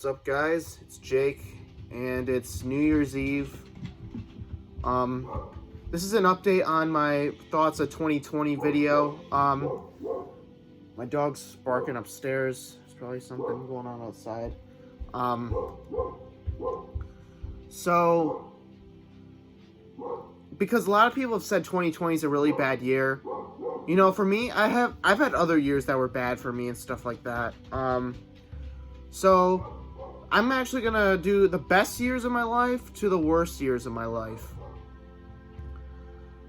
What's up, guys? It's Jake, and it's New Year's Eve. This is an update on my thoughts of 2020 video. My dog's barking upstairs. There's probably something going on outside. So, because a lot of people have said 2020 is a really bad year. You know, for me, I've had other years that were bad for me and stuff like that. So I'm actually gonna do the best years of my life to the worst years of my life.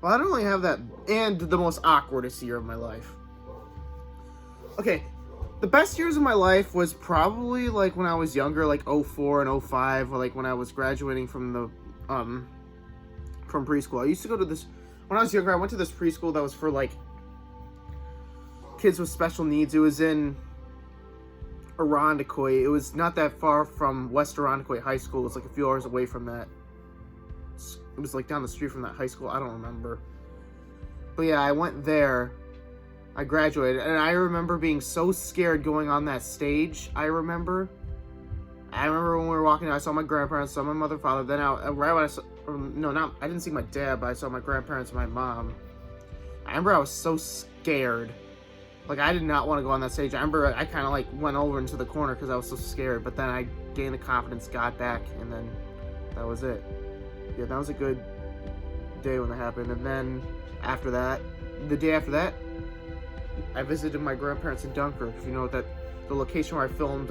Well, I don't really have that, and the most awkwardest year of my life. Okay, the best years of my life was probably like when I was younger, like 04 and 05, or like when I was graduating from the from preschool. I used to go to this when I was younger. I went to this preschool that was for like kids with special needs. It was in Irondequoit. It was not that far from West Irondequoit High School. It was like a few hours away from that. It was like down the street from that high school. I don't remember. But yeah, I went there. I graduated, and I remember being so scared going on that stage. I remember when we were walking out, I saw my grandparents, saw my mother and father. Then right when I saw, I didn't see my dad, but I saw my grandparents and my mom. I remember I was so scared. Like, I did not want to go on that stage. I remember I kind of, like, went over into the corner because I was so scared. But then I gained the confidence, got back, and then that was it. Yeah, that was a good day when that happened. And then after that, the day after that, I visited my grandparents in Dunkirk. If you know the location where I filmed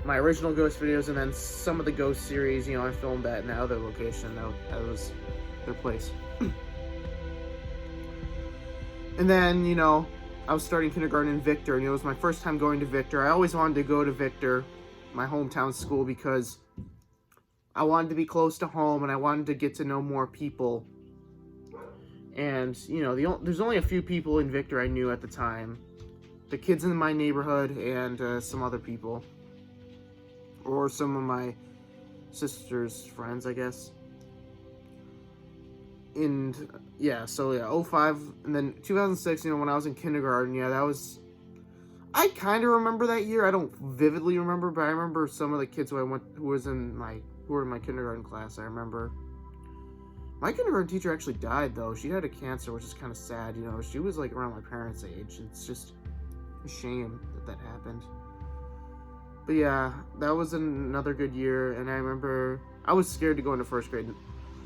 my original Ghost videos, and then some of the Ghost series, you know, I filmed that in another location. That was their place. And then, you know, I was starting kindergarten in Victor, and it was my first time going to Victor. I always wanted to go to Victor, my hometown school, because I wanted to be close to home, and I wanted to get to know more people. And, you know, there's only a few people in Victor I knew at the time. The kids in my neighborhood and some other people. Or some of my sister's friends, I guess. And yeah, so yeah, 05, and then 2006, you know, when I was in kindergarten, yeah, that was, I kind of remember that year. I don't vividly remember, but I remember some of the kids who were in my kindergarten class. I remember my kindergarten teacher actually died, though. She had a cancer, which is kind of sad, you know. She was like around my parents' age. It's just a shame that happened. But yeah, that was another good year, and I remember I was scared to go into first grade.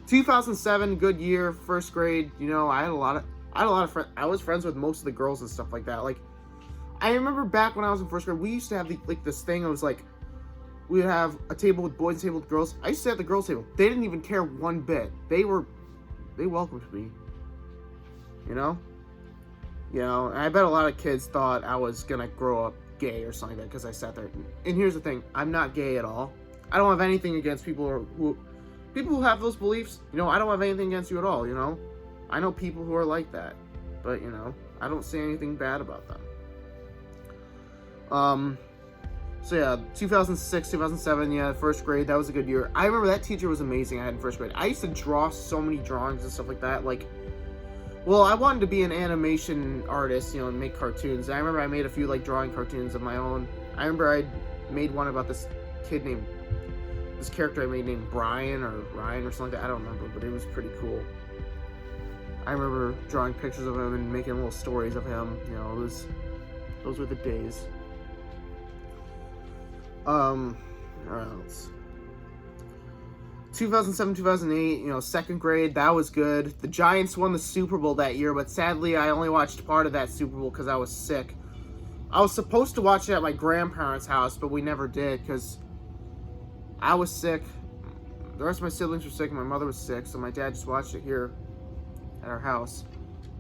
2007, good year, first grade. You know, I had a lot of friends. I was friends with most of the girls and stuff like that. Like, I remember back when I was in first grade, we used to have this thing. It was like, we would have a table with boys and a table with girls. I used to have the girls' table. They didn't even care one bit. They welcomed me. You know, and I bet a lot of kids thought I was gonna grow up gay or something like that because I sat there. And here's the thing: I'm not gay at all. I don't have anything against people who have those beliefs. You know, I don't have anything against you at all. You know, I know people who are like that, but you know, I don't say anything bad about them. So yeah, 2006, 2007, yeah, first grade, that was a good year. I remember that teacher was amazing I had in first grade. I used to draw so many drawings and stuff like that. Like, well, I wanted to be an animation artist, you know, and make cartoons. I remember I made a few, like, drawing cartoons of my own. I remember I made one about this character I made named Brian or Ryan or something like that. I don't remember, but it was pretty cool. I remember drawing pictures of him and making little stories of him. You know, those were the days. What else? 2007, 2008, you know, second grade, that was good. The Giants won the Super Bowl that year, but sadly, I only watched part of that Super Bowl because I was sick. I was supposed to watch it at my grandparents' house, but we never did because I was sick. The rest of my siblings were sick, and my mother was sick, so my dad just watched it here at our house.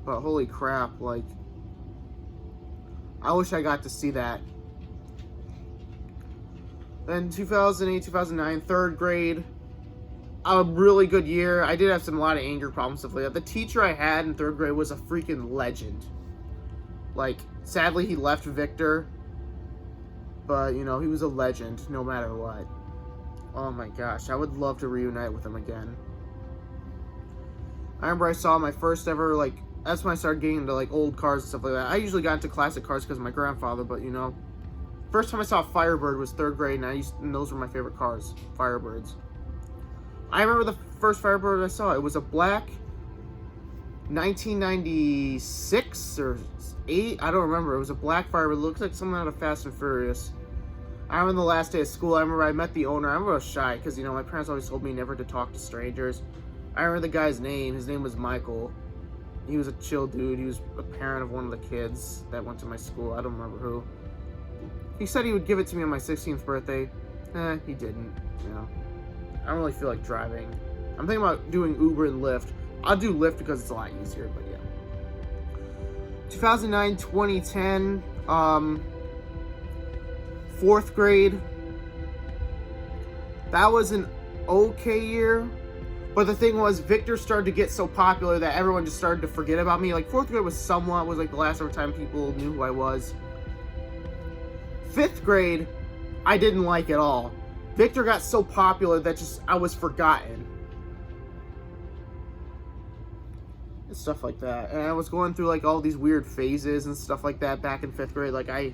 But holy crap, like, I wish I got to see that. Then 2008, 2009, third grade, a really good year. I did have a lot of anger problems, stuff like that. The teacher I had in third grade was a freaking legend. Like, sadly, he left Victor, but, you know, he was a legend no matter what. Oh my gosh, I would love to reunite with him again. I remember I saw my first ever, like, that's when I started getting into, like, old cars and stuff like that. I usually got into classic cars because of my grandfather, but, you know, First time I saw a Firebird was 3rd grade, and those were my favorite cars, Firebirds. I remember the first Firebird I saw. It was a black 1996 or 8. I don't remember. It was a black Firebird. It looks like something out of Fast and Furious. I remember the last day of school. I remember I met the owner. I remember I was shy because, you know, my parents always told me never to talk to strangers. I remember the guy's name. His name was Michael. He was a chill dude. He was a parent of one of the kids that went to my school. I don't remember who. He said he would give it to me on my 16th birthday. He didn't, you know. I don't really feel like driving. I'm thinking about doing Uber and Lyft. I'll do Lyft because it's a lot easier, but yeah. 2009, 2010, 4th grade. That was an okay year. But the thing was, Victor started to get so popular that everyone just started to forget about me. Like, 4th grade was like the last ever time people knew who I was. 5th grade, I didn't like at all. Victor got so popular that I was forgotten. And stuff like that. And I was going through like all these weird phases and stuff like that back in 5th grade. Like, I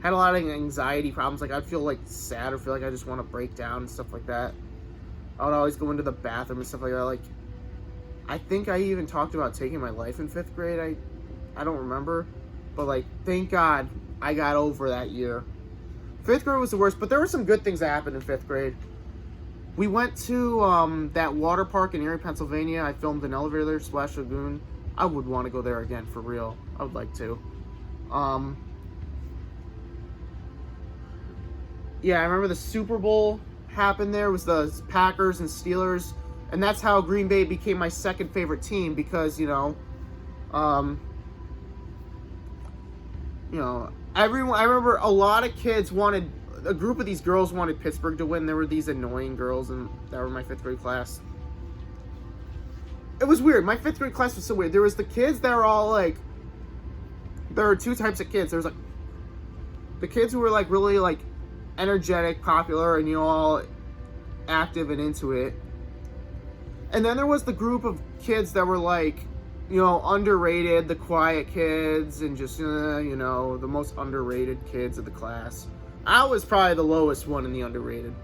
had a lot of anxiety problems. Like, I'd feel like sad or feel like I just want to break down and stuff like that. I would always go into the bathroom and stuff like that. Like, I think I even talked about taking my life in 5th grade. I don't remember. But, like, thank God I got over that year. 5th grade was the worst, but there were some good things that happened in 5th grade. We went to that water park in Erie, Pennsylvania. I filmed an elevator there, Splash Lagoon. I would want to go there again, for real. I would like to. Yeah, I remember the Super Bowl happened there. It was the Packers and Steelers. And that's how Green Bay became my second favorite team because, I remember a lot of kids a group of these girls wanted Pittsburgh to win. There were these annoying girls that were in my 5th grade class. It was weird. My 5th grade class was so weird. There was the kids that were all like, there were 2 types of kids. There was like, the kids who were like really like energetic, popular, and all active and into it. And then there was the group of kids that were like, underrated, the quiet kids, and just, the most underrated kids of the class. I was probably the lowest one in the underrated.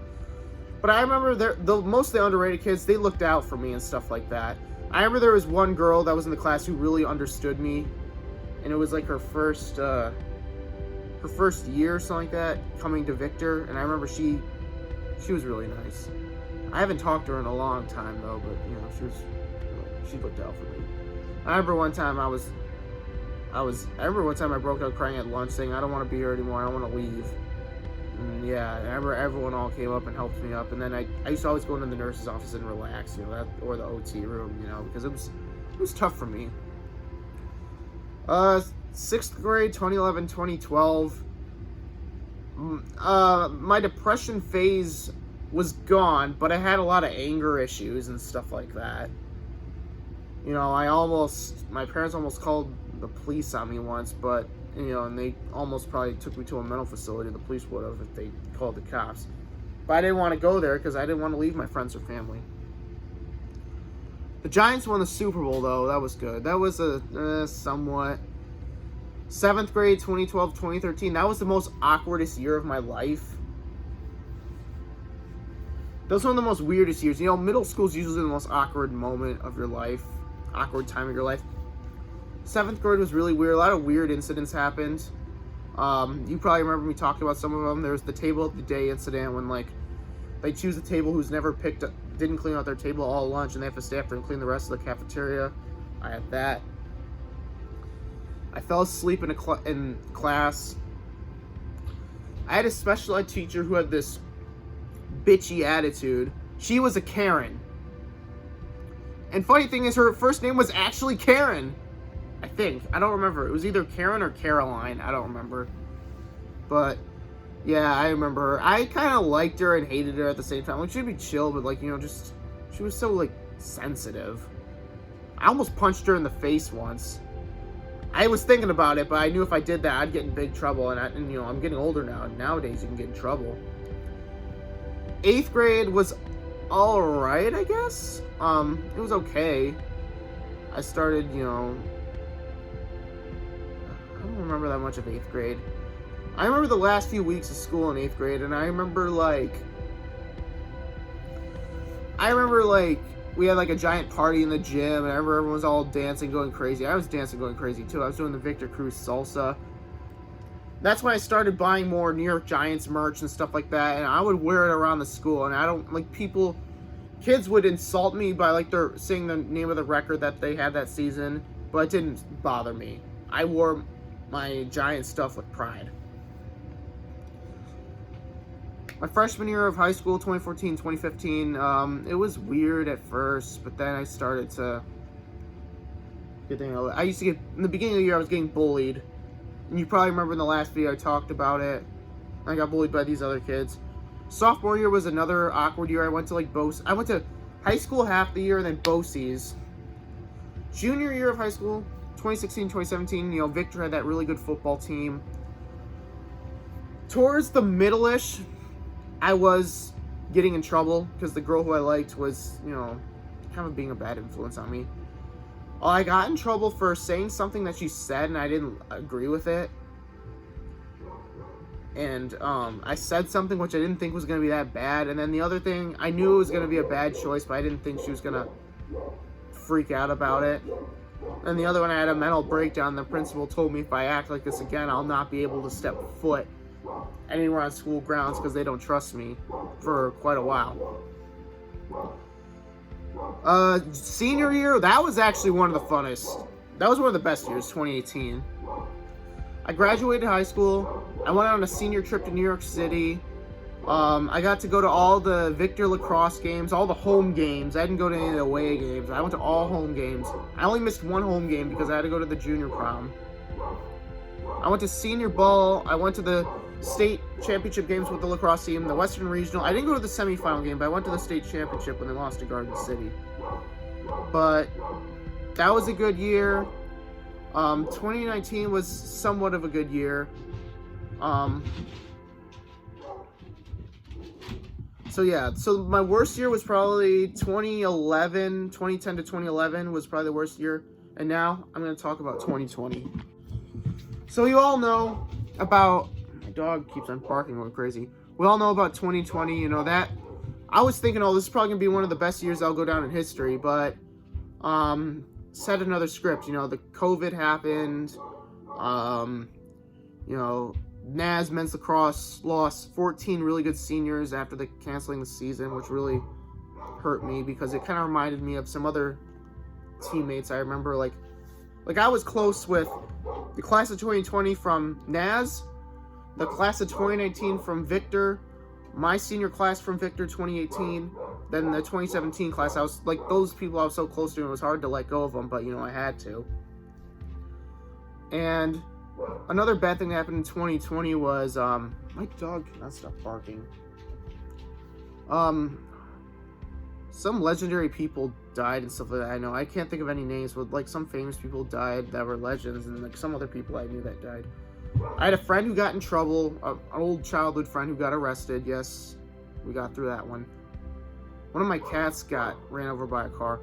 But I remember most of the underrated kids, they looked out for me and stuff like that. I remember there was one girl that was in the class who really understood me. And it was like her first year or something like that, coming to Victor. And I remember she was really nice. I haven't talked to her in a long time, though, but, she looked out for me. I remember one time I broke out crying at lunch saying, I don't want to be here anymore, I don't want to leave. And yeah, I remember everyone all came up and helped me up, and then I used to always go into the nurse's office and relax, or the OT room, because it was tough for me. 6th grade, 2011, 2012. My depression phase was gone, but I had a lot of anger issues and stuff like that. My parents almost called the police on me once, but, and they almost probably took me to a mental facility. The police would have if they called the cops. But I didn't want to go there because I didn't want to leave my friends or family. The Giants won the Super Bowl, though. That was good. That was a somewhat... 7th grade, 2012, 2013. That was the most awkwardest year of my life. Those were one of the most weirdest years. Middle school is usually the most awkward moment of your life. Awkward time of your life. 7th grade was really weird. A lot of weird incidents happened. You probably remember me talking about some of them. There was the table of the day incident when, they choose a table who's never didn't clean out their table all lunch, and they have to stay after and clean the rest of the cafeteria. I had that. I fell asleep in class. I had a special ed teacher who had this bitchy attitude. She was a Karen. And funny thing is, her first name was actually Karen. I think. I don't remember. It was either Karen or Caroline. I don't remember. But, yeah, I remember her. I kind of liked her and hated her at the same time. She'd be chill, but, she was so, sensitive. I almost punched her in the face once. I was thinking about it, but I knew if I did that, I'd get in big trouble. And I'm getting older now, and nowadays you can get in trouble. 8th grade was alright, I guess. It was okay. I started, I don't remember that much of 8th grade. I remember the last few weeks of school in 8th grade, and I remember like we had like a giant party in the gym, and I remember everyone was all dancing, going crazy. I was dancing, going crazy too. I was doing the Victor Cruz salsa. That's when I started buying more New York Giants merch and stuff like that, and I would wear it around the school. And I don't like kids would insult me by like they're saying the name of the record that they had that season, but it didn't bother me. I wore my Giant stuff with pride. My freshman year of high school, 2014-2015, it was weird at first, but then I started to get, I used to get, in the beginning of the year, I was getting bullied. And you probably remember in the last video I talked about it. I got bullied by these other kids. Sophomore year was another awkward year. I went to like I went to high school half the year and then BOCES. Junior year of high school, 2016-2017, Victor had that really good football team. Towards the middle-ish, I was getting in trouble because the girl who I liked was, kind of being a bad influence on me. I got in trouble for saying something that she said and I didn't agree with it. And I said something which I didn't think was going to be that bad. And then the other thing, I knew it was going to be a bad choice, but I didn't think she was going to freak out about it. And the other one, I had a mental breakdown. The principal told me if I act like this again, I'll not be able to step foot anywhere on school grounds because they don't trust me for quite a while. Senior year, that was actually one of the funnest. That was one of the best years, 2018. I graduated high school. I went on a senior trip to New York City. I got to go to all the Victor lacrosse games, all the home games. I didn't go to any of the away games. I went to all home games. I only missed one home game because I had to go to the junior prom. I went to senior ball. I went to the state championship games with the lacrosse team, the Western Regional. I didn't go to the semifinal game, but I went to the state championship when they lost to Garden City. But that was a good year. 2019 was somewhat of a good year. So my worst year was probably 2010 to 2011 was probably the worst year. And now I'm going to talk about 2020. So you all know about, my dog keeps on barking like crazy. We all know about 2020, that I was thinking, this is probably going to be one of the best years I'll go down in history, but set another script. The COVID happened. NAS men's lacrosse lost 14 really good seniors after the canceling the season, which really hurt me because it kind of reminded me of some other teammates. I remember like I was close with the class of 2020 from NAS, the class of 2019 from Victor, my senior class from Victor 2018, then the 2017 class. I was like, those people I was so close to, and it was hard to let go of them, but I had to. And another bad thing that happened in 2020 was my dog cannot stop barking. Some legendary people died and stuff like that. I know I can't think of any names, but like some famous people died that were legends, and like some other people I knew that died. I had a friend who got in trouble, an old childhood friend who got arrested. Yes, we got through that one. One of my cats got ran over by a car.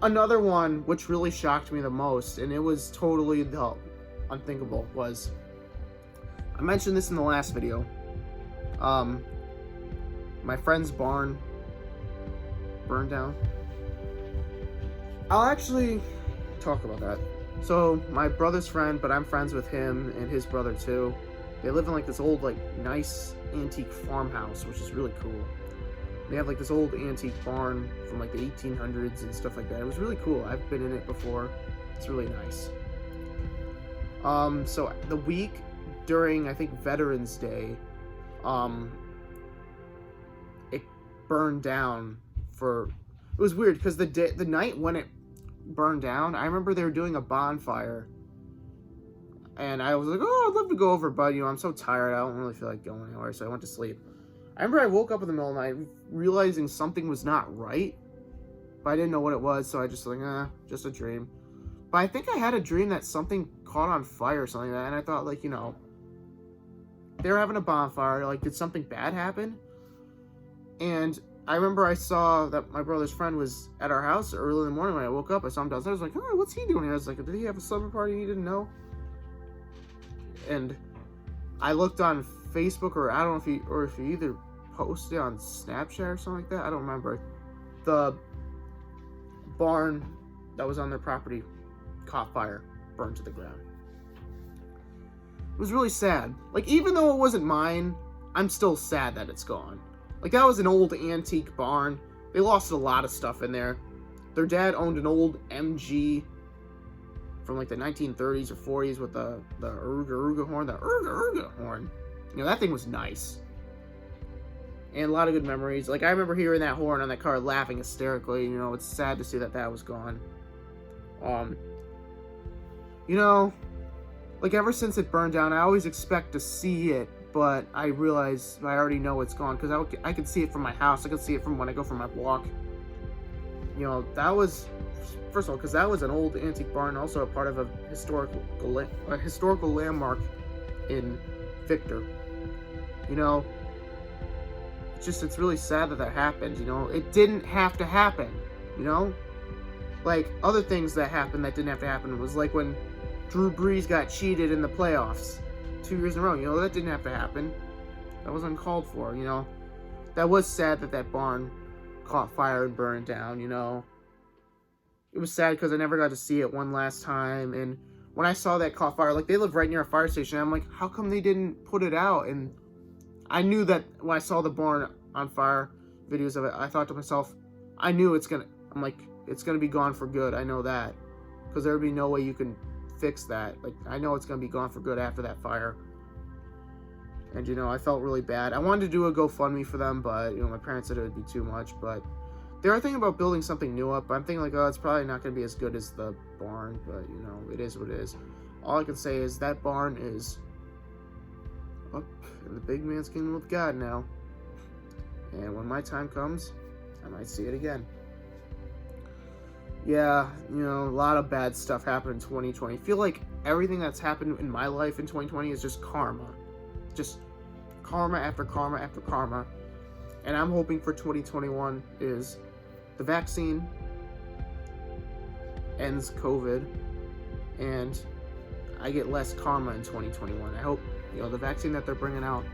Another one, which really shocked me the most, and it was totally the unthinkable, was, I mentioned this in the last video, my friend's barn burned down. I'll actually talk about that. So my brother's friend, but I'm friends with him and his brother too. They live in like this old, like nice antique farmhouse, which is really cool. They have like this old antique barn from like the 1800s and stuff like that. It was really cool. I've been in it before. It's really nice. So the week during, I think, Veterans Day, it burned down it was weird because the night when it burned down, I remember they were doing a bonfire, and I was like, I'd love to go over, but I'm so tired, I don't really feel like going anywhere, so I went to sleep. I remember I woke up in the middle of the night realizing something was not right, but I didn't know what it was, so I just just a dream. But I think I had a dream that something caught on fire or something like that, and I thought, like, they were having a bonfire, like, did something bad happen? And I remember I saw that my brother's friend was at our house early in the morning. When I woke up, I saw him downstairs. I was like, what's he doing here? I was like, did he have a slumber party he didn't know? And I looked on Facebook, or I don't know if you either posted on Snapchat or something like that. I don't remember. The barn that was on their property caught fire, burned to the ground. It was really sad. Like, even though it wasn't mine, I'm still sad that it's gone. Like, that was an old antique barn. They lost a lot of stuff in there. Their dad owned an old MG from like the 1930s or 40s with the Uruga horn. The Uruga horn. You know, that thing was nice. And a lot of good memories. Like, I remember hearing that horn on that car laughing hysterically. You know, it's sad to see that that was gone. You know, like, ever since it burned down, I always expect to see it, but I realize I already know it's gone, because I can see it from my house. I can see it from when I go for my walk. You know, that was, first of all, because that was an old antique barn, also a part of a historical landmark in Victor. You know, it's really sad that that happened. You know, it didn't have to happen. You know, like, other things that happened that didn't have to happen was like when Drew Brees got cheated in the playoffs 2 years in a row. You know, that didn't have to happen. That was uncalled for. You know, that was sad that that barn caught fire and burned down. You know, it was sad because I never got to see it one last time. And when I saw that caught fire, like, they live right near a fire station, I'm like, how come they didn't put it out? And I knew that when I saw the barn on fire, videos of it, I thought to myself, I knew it's gonna be gone for good. I know that, because there would be no way you can fix that. Like, I know it's gonna be gone for good after that fire. And, you know, I felt really bad. I wanted to do a GoFundMe for them, but, you know, my parents said it would be too much. But they were thinking about building something new up. I'm thinking, like, oh, it's probably not gonna be as good as the barn, but, you know, it is what it is. All I can say is that barn is up in the big man's kingdom with God now. And when my time comes, I might see it again. Yeah, you know, a lot of bad stuff happened in 2020. I feel like everything that's happened in my life in 2020 is just karma. Just karma after karma after karma. And I'm hoping for 2021 is the vaccine ends COVID and I get less karma in 2021. I hope, you know, the vaccine that they're bringing out,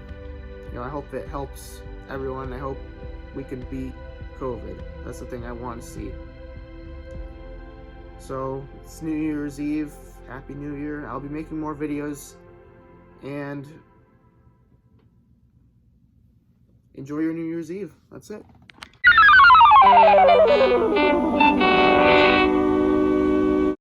you know, I hope it helps everyone. I hope we can beat COVID. That's the thing I want to see. So, it's New Year's Eve. Happy New Year. I'll be making more videos. And enjoy your New Year's Eve. That's it.